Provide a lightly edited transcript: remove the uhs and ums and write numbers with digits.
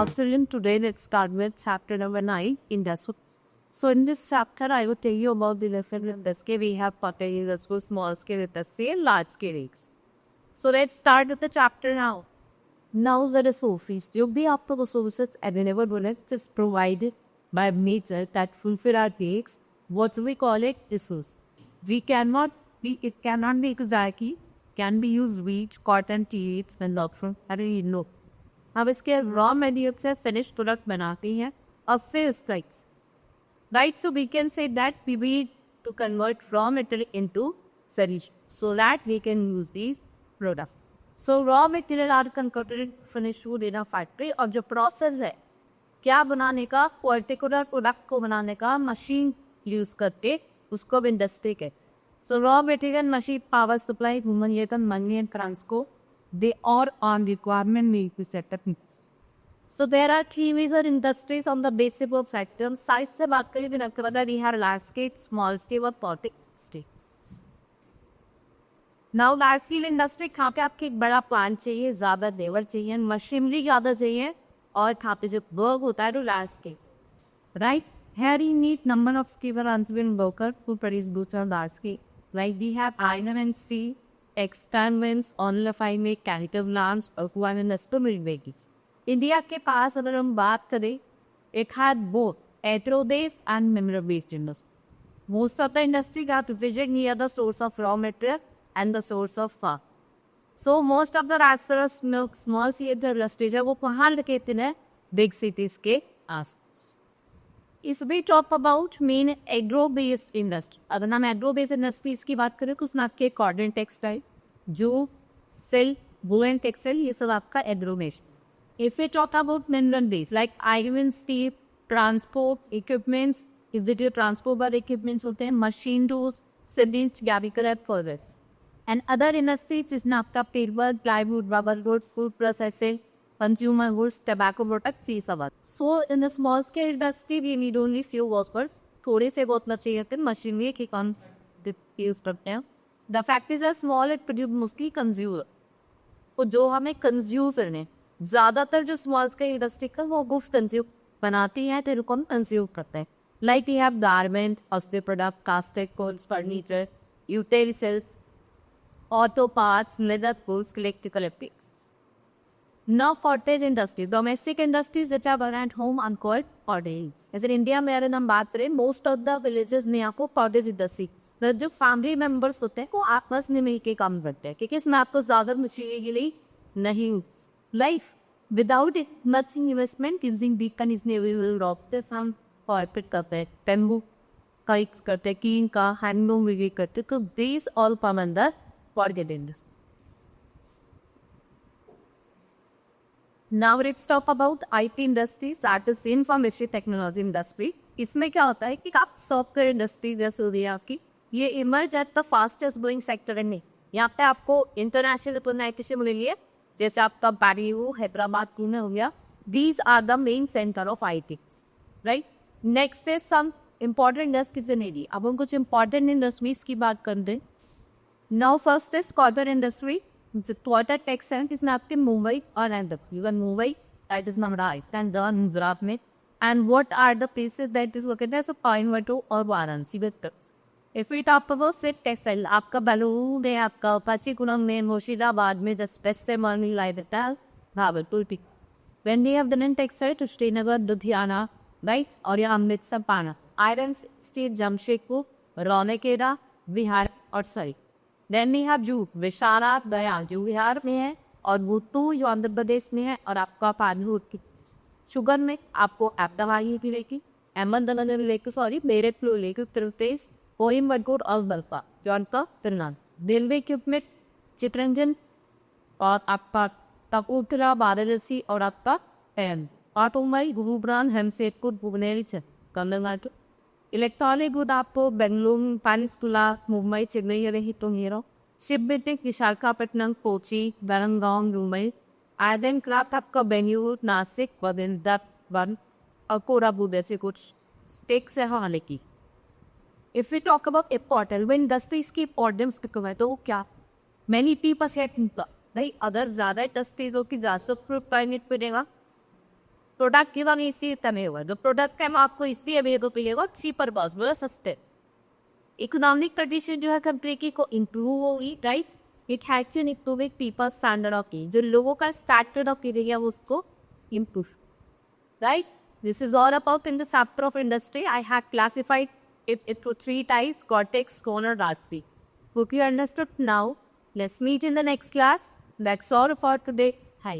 children, today let's start with chapter number 9, industries. So in this chapter, I will tell you about the different industry. We have pottery industry, small scale industry, and large scale industry. So let's start with the chapter now. Now the resources. जो भी आपको resources available होने is provided by nature that fulfill our needs. What we call it resource. It cannot be exactly. Can be used wheat, cotton, tea, and not from no. अब इसके raw material से finish product बनाती हैं और फिर strikes right. So we can say that we need to convert raw material into solution so that we can use these products. So raw material are converted finish food in a factory. और जो process है क्या बनाने का, particular product को बनाने का machine use करके उसको इंडस्ट्री के. सो raw material, machine, power supply, human labour, money and transport, they are on requirement need to set up. So there are three major industries on the basis of sector. Size से बात करें तो लगता है we have large scale, small scale और pocket scale. Now large scale industry कहाँ पे आपके एक बड़ा प्लांट चाहिए, ज़्यादा लेबर चाहिए, मशीनरी ज़्यादा चाहिए और कहाँ पे जो वर्क होता है तो large scale. Right? Here you need number of skilled and unskilled workers to produce goods on large scale. Like we have iron and steel, एक्सटेंडमेंट्स, ऑनलाइन में कैनिकल प्लांट्स और कुआं इंडस्ट्री वेहिकल्स. इंडिया के पास अगर हम बात करें, it had both agro based and mineral based industry. Most of the industry got visit near the source of raw material and the source of farm. So most of the restaurants, small scale industries है वो कहाँ located है? Big cities के आसपास. इस भी top about main agro based industry. अगर हम एग्रो बेस्ड इंडस्ट्रीज की बात करें तो उसमें आपके cotton textile, jute, silk, woollen textile, ये सब आपका agro based. If we talk about mineral based like iron, steel, transport equipments, जो ट्रांसपोर्ट वाले इक्विपमेंट्स होते हैं, machine tools, cement, chemical products and other industries जिसमें आपका paper, plywood, rubber wood, food processing, consumer goods, tobacco products, ये सब. So in the small scale industry we need only few workers. थोड़े से बहुत ना चाहिए कि मशीनरी के काम यूज करते हैं. The factories are small and produce mostly consumer. तो जो हमें कंज्यूम करने, ज़्यादातर जो स्मॉल स्केल इंडस्ट्री का वो गुड्स कंज्यूम बनाती है तो इनको हम कंज्यूम करते हैं. Like we have garment, hostel product, casted goods, furniture, utensils, auto parts, leather goods, electrical equipments. Now cottage industry, domestic industries which are run at home are called cottages. जैसे India में अगर हम बात करें, most of the villages में आपको cottage industry, जो family members होते हैं वो आपस में मिलके काम करते हैं क्योंकि इसमें आपको ज़्यादा मशीनरी के लिए नहीं. Life without it much investment using big कंडीशनेबल रॉप्टर्स हम कॉर्पोरेट करते हैं, टेम्बू का करते हैं, कीन का, हैंडलूम भी करते हैं. तो this all come under cottage industry. Now let's talk about IT industries, that is information technology industry. इसमें क्या होता है कि आप सॉफ्टवेयर इंडस्ट्री जैसे हो गई आपकी, ये emerge at the fastest growing sector में. यहाँ पे आपको इंटरनेशनल रिकॉग्नाइजेशन मिलेगी, जैसे आपका बेंगलुरु, हैदराबाद, पुणे हो गया. These are the main centre of IT, right. Next is some important industries in area. अब हम कुछ इम्पॉर्टेंट इंडस्ट्रीज की बात कर दें. Now first is corporate industry. Quarter textile इसमें आपके मुंबई और अहमदाबाद, मुंबई दैट इज राजस्थान, गुजरात में. And what are the places that is located so Coimbatore और वाराणसी विद. इफ इट आप सिर्फ टेक्सटाइल, आपका बेलूर में, आपका पाचीकुलम में, मुर्शिदाबाद में, जस्ट बेस्ट से मॉर्निंग लाई देता है Bhagalpur pick. When we have done textile to Srinagar, Ludhiana, right, और यहाँ अमृतसर, पाना, आयरन स्टील, जमशेदपुर, रौनकेला, बिहार और सरी. देन वी हैव जूट, विशारा, दया जो बिहार में है, और मुत्तू जो आंध्र प्रदेश में है, और आपका पानूर की. शुगर में आपको एप्टावाई की लेकी, अहमदनगर लेके, सॉरी मेरठ लेके उत्तर प्रदेश, कोयम्बटूर और बल्पा जो आपका तिरुवनंतपुरम. रेलवे इक्विपमेंट, चित्रंजन और आपका कपूरथला, वाराणसी और आपका पैन. ऑटोमोबाइल, गुरुग्राम, हेमसेटपुर, भुवनेश्वर, तमिलनाडु. इलेक्ट्रॉनिक गुड आपको बेंगलुरु, पानिस्कुला, मुंबई, चेन्नई रही तो हीरो. शिपबिल्डिंग, विशाखापट्टनम, कोची, बेरंगांव, मुंबई. आयरन क्राफ्ट आपका बेंगलुरु, नासिक, वन और कोरापुर जैसे कुछ स्टेक्स है हाल की. If we talk about important when industries की इम्पोर्टेंस की है तो क्या मैनी पीपल है नहीं, अगर ज़्यादा इंडस्ट्रीज हो कि ज़्यादा प्राइवेट मिलेगा प्रोडक्ट की वांग इसी तने हुआ जो प्रोडक्ट है आपको इसलिए अवेलेबल मिलेगा चीपर पॉसिबल सस्ते इकोनॉमिक कंडीशन जो है कंट्री की को इम्प्रूव होगी right it has to improving people standard of living जो लोगों का स्टैंडर्ड ऑफ लिविंग है उसको improve right this is all about in the chapter of industry I have classified it into three types cortex cone or raspi hope you understood now let's meet in the next class that's all for today hi